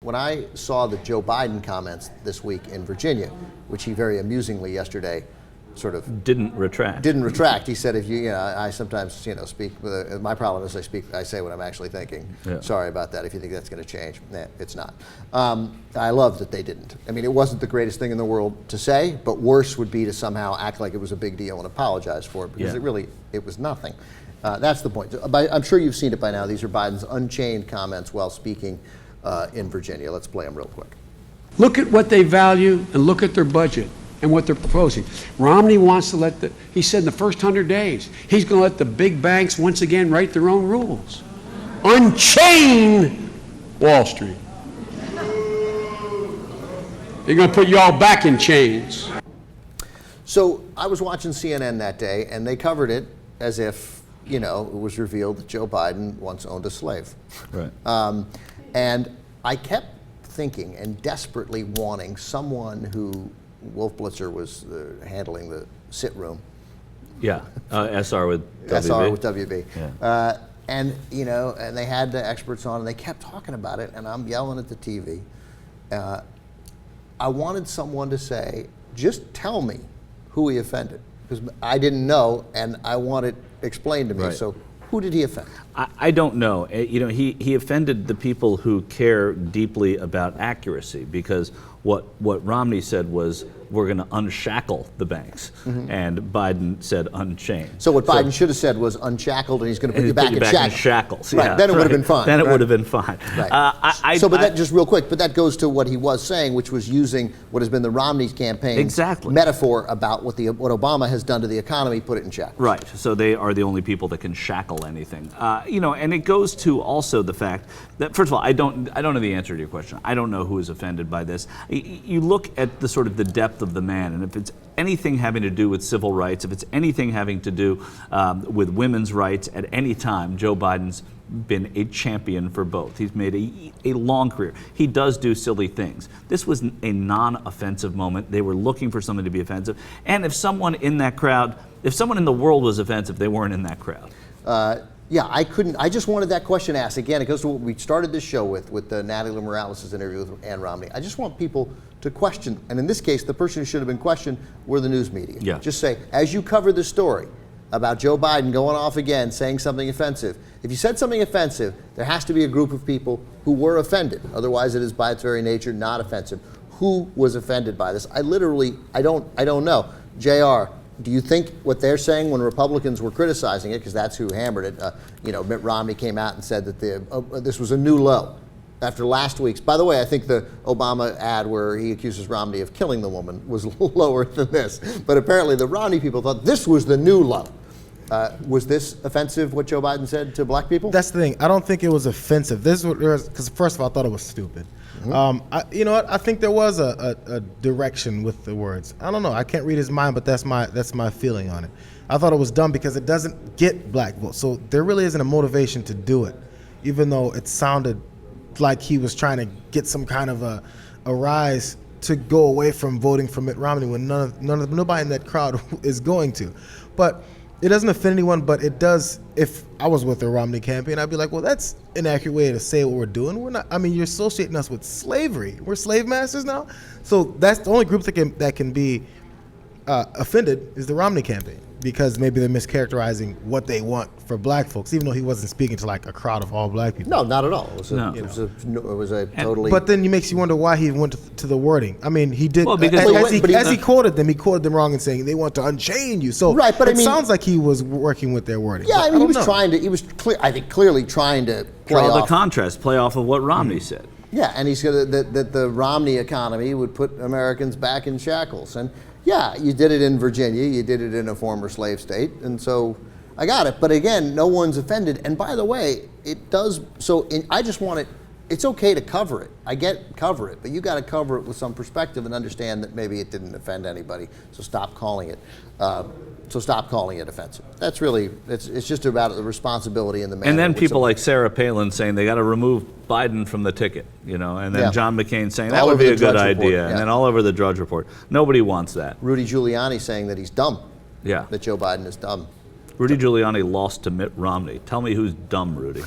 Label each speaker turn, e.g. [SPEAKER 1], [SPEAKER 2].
[SPEAKER 1] when I saw the Joe Biden comments this week in Virginia, which he very amusingly yesterday sort of
[SPEAKER 2] didn't retract.
[SPEAKER 1] He said, if you, I sometimes, speak. My problem is I say what I'm actually thinking.
[SPEAKER 2] Yeah.
[SPEAKER 1] Sorry about that. If you think that's going to change, it's not. I love that they didn't. I mean, it wasn't the greatest thing in the world to say, but worse would be to somehow act like it was a big deal and apologize for it, because it was nothing. That's the point. I'm sure you've seen it by now. These are Biden's unchained comments while speaking in Virginia. Let's play them real quick.
[SPEAKER 3] Look at what they value and look at their budget and what they're proposing. Romney wants to he said in the first 100 days, he's going to let the big banks once again write their own rules. Unchain Wall Street. They're going to put you all back in chains.
[SPEAKER 1] So I was watching CNN that day, and they covered it as if, it was revealed that Joe Biden once owned a slave.
[SPEAKER 2] Right.
[SPEAKER 1] And I kept thinking and desperately wanting someone who Wolf Blitzer was handling the sit room.
[SPEAKER 2] Yeah, SR with WB.
[SPEAKER 1] SR with WB.
[SPEAKER 2] Yeah.
[SPEAKER 1] And they had the experts on, and they kept talking about it, and I'm yelling at the TV. I wanted someone to say, just tell me who he offended, because I didn't know, and I want it explained to me.
[SPEAKER 2] Right.
[SPEAKER 1] So who did he offend?
[SPEAKER 2] I don't know. He offended the people who care deeply about accuracy, because what Romney said was, we're going to unshackle the banks, and Biden said unchain.
[SPEAKER 1] So what Biden should have said was unshackled, and he's going to put you back in
[SPEAKER 2] shackles.
[SPEAKER 1] Right.
[SPEAKER 2] Yeah,
[SPEAKER 1] Then it would have been fine.
[SPEAKER 2] Then it would have been fine.
[SPEAKER 1] Right. But just real quick, but that goes to what he was saying, which was using what has been the Romney campaign metaphor about what Obama has done to the economy, put it in shackles.
[SPEAKER 2] Right. So they are the only people that can shackle anything. And it goes to also the fact that, first of all, I don't know the answer to your question. I don't know who is offended by this. You look at the sort of the depth of the man, and if it's anything having to do with civil rights, if it's anything having to do with women's rights at any time, Joe Biden's been a champion for both. He's made a long career. He does do silly things. This was a non-offensive moment. They were looking for something to be offensive. And if someone in that crowd, if someone in the world was offensive, they weren't in that crowd.
[SPEAKER 1] I just wanted that question asked. Again, it goes to what we started this show with Natalie Morales' interview with Ann Romney. I just want people to question, and in this case, the person who should have been questioned were the news media.
[SPEAKER 2] Yeah.
[SPEAKER 1] Just say, as you cover the story about Joe Biden going off again, saying something offensive, if you said something offensive, there has to be a group of people who were offended. Otherwise, it is by its very nature not offensive. Who was offended by this? I don't know. Jayar, do you think what they're saying when Republicans were criticizing it, because that's who hammered it, Mitt Romney came out and said that this was a new low after last week's. By the way, I think the Obama ad where he accuses Romney of killing the woman was lower than this. But apparently the Romney people thought this was the new low. Was this offensive, what Joe Biden said to black people?
[SPEAKER 4] That's the thing. I don't think it was offensive. This was because first of all, I thought it was stupid. You know what? I think there was a direction with the words. I don't know. I can't read his mind, but that's my feeling on it. I thought it was dumb because it doesn't get black votes. So there really isn't a motivation to do it, even though it sounded like he was trying to get some kind of a rise to go away from voting for Mitt Romney when nobody in that crowd is going to. But it doesn't offend anyone, but it does. If I was with the Romney campaign, I'd be like, well, that's an accurate way to say what we're doing. We're not. I mean, you're associating us with slavery. We're slave masters now. So that's the only group that can be offended is the Romney campaign, because maybe they're mischaracterizing what they want for black folks, even though he wasn't speaking to like a crowd of all black people.
[SPEAKER 1] No, not at all. It was a totally.
[SPEAKER 4] But then it makes you wonder why he went to the wording. I mean, he did.
[SPEAKER 2] Well, because
[SPEAKER 4] he quoted them wrong and saying they want to unchain you. So
[SPEAKER 1] right, but
[SPEAKER 4] it sounds like he was working with their wording.
[SPEAKER 1] Yeah, I mean, he was clearly trying to play off
[SPEAKER 2] the contrast, play off of what Romney said.
[SPEAKER 1] Yeah, and he said that the Romney economy would put Americans back in shackles. And yeah, you did it in Virginia, you did it in a former slave state, and so I got it. But again, no one's offended. And by the way, it does, I just want it, it's okay to cover it. I get cover it, but you got to cover it with some perspective and understand that maybe it didn't offend anybody, so stop calling it offensive. That's really, it's just about the responsibility in the manner.
[SPEAKER 2] And then people like Sarah Palin saying they got to remove Biden from the ticket, and then John McCain saying that would be a good idea, and then all over the Drudge Report. Nobody wants that.
[SPEAKER 1] Rudy Giuliani saying that he's dumb.
[SPEAKER 2] Yeah.
[SPEAKER 1] That Joe Biden is dumb.
[SPEAKER 2] Rudy Giuliani lost to Mitt Romney. Tell me who's dumb, Rudy.